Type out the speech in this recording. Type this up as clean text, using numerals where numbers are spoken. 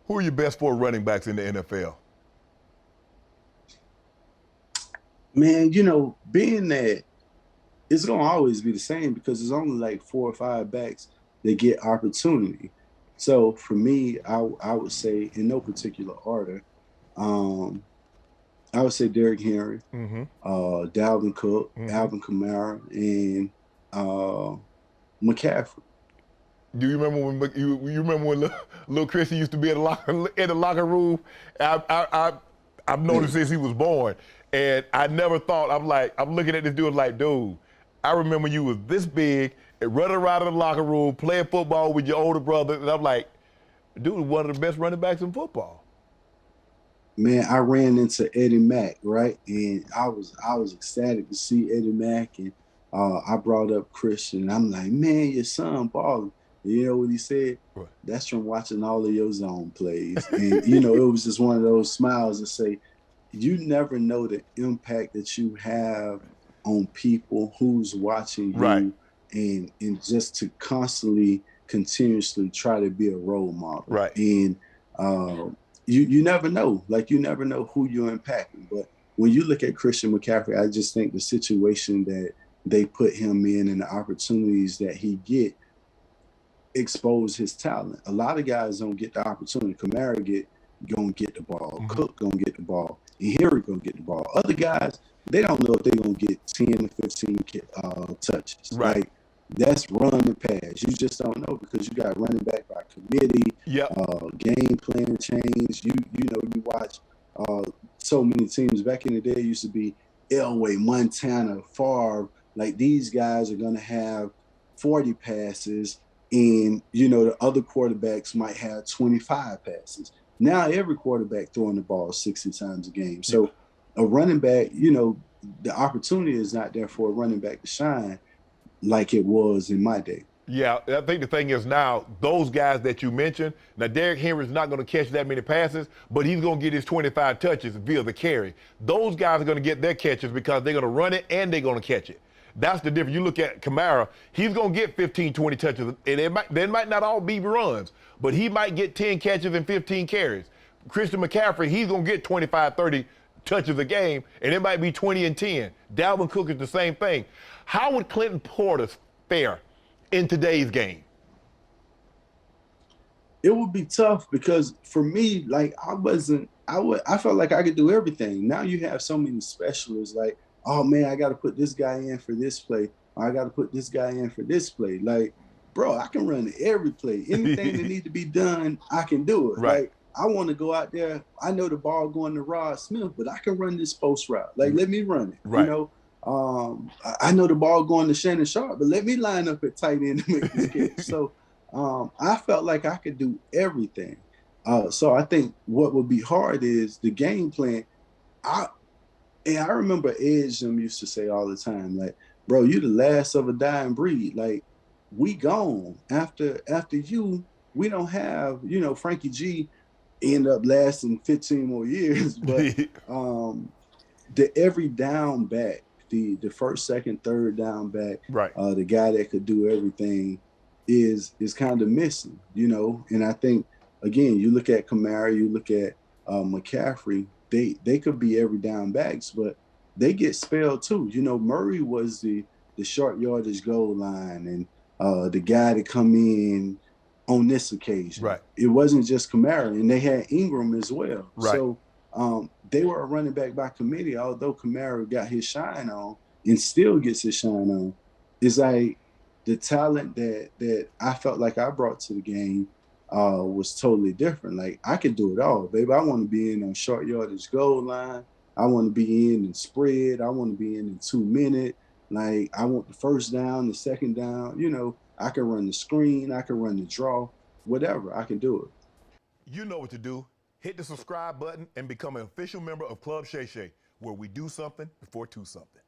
Who are your best four running backs in the NFL? Man, being that it's gonna always be the same because there's only like 4 or 5 backs that get opportunity. So for me, I would say in no particular order, um, I would say Derrick Henry, Mm-hmm. Dalvin Cook, Mm-hmm. Alvin Kamara, and uh, McCaffrey. Do you remember when you remember when little Chrissy used to be in the locker room? I've noticed since he was born, and I never thought I'm looking at this dude like, dude, I remember you was this big and running around in the locker room playing football with your older brother, and I'm like, dude, one of the best running backs in football. Man, I ran into Eddie Mack, right? And I was ecstatic to see Eddie Mack, and I brought up Christian. I'm like, man, your son balling. And you know what he said? Right. That's from watching all of your zone plays. And it was just one of those smiles to say, you never know the impact that you have on people who's watching Right. you, and just to constantly, continuously try to be a role model. Right. And uh, you never know. Like, you never know who you're impacting. But when you look at Christian McCaffrey, I just think the situation that they put him in and the opportunities that he get expose his talent. A lot of guys don't get the opportunity. Kamara gonna get the ball. Mm-hmm. Cook gonna get the ball. And Henry gonna get the ball. Other guys, they don't know if they're gonna get 10 to 15 touches. Right. Like, that's run and pass. You just don't know because you got running back by committee, Yep. game plan change. You watch so many teams. Back in the day, it used to be Elway, Montana, Favre. Like, these guys are gonna have 40 passes, and the other quarterbacks might have 25 passes. Now every quarterback throwing the ball 60 times a game. Yeah. So a running back, the opportunity is not there for a running back to shine like it was in my day. Yeah, I think the thing is now, those guys that you mentioned, now Derrick Henry's not going to catch that many passes, but he's going to get his 25 touches via the carry. Those guys are going to get their catches because they're going to run it and they're going to catch it. That's the difference. You look at Kamara, he's going to get 15, 20 touches, and they might not all be runs, but he might get 10 catches and 15 carries. Christian McCaffrey, he's going to get 25, 30 touches a game, and it might be 20 and 10. Dalvin Cook is the same thing. How would Clinton Porter fare in today's game? It would be tough because for me, like, I felt like I could do everything. Now you have so many specialists, like, oh man, I got to put this guy in for this play. Or I got to put this guy in for this play. Like, bro, I can run every play. Anything that need to be done, I can do it. Right. Like, I want to go out there. I know the ball going to Rod Smith, but I can run this post route. Like, let me run it. Right. I know the ball going to Shannon Sharpe, but let me line up at tight end to make this catch. So I felt like I could do everything. So I think what would be hard is the game plan. I remember Edge used to say all the time, like, bro, you the last of a dying breed. Like, we gone. After you, we don't have, Frankie G end up lasting 15 more years. But the every down back, the first, second, third down back, Right. the guy that could do everything is kind of missing, And I think, again, you look at Kamara, you look at McCaffrey, they could be every down backs, but they get spelled too. Murray was the short yardage goal line and the guy to come in on this occasion. Right. It wasn't just Kamara, and they had Ingram as well. Right. So they were a running back by committee, although Kamara got his shine on and still gets his shine on. It's like the talent that I felt like I brought to the game was totally different. Like, I could do it all, baby. I want to be in on short yardage goal line. I want to be in and spread. I want to be in 2 minute. Like, I want the first down, the second down. I can run the screen. I can run the draw. Whatever, I can do it. You know what to do. Hit the subscribe button and become an official member of Club Shay Shay, where we do something before two something.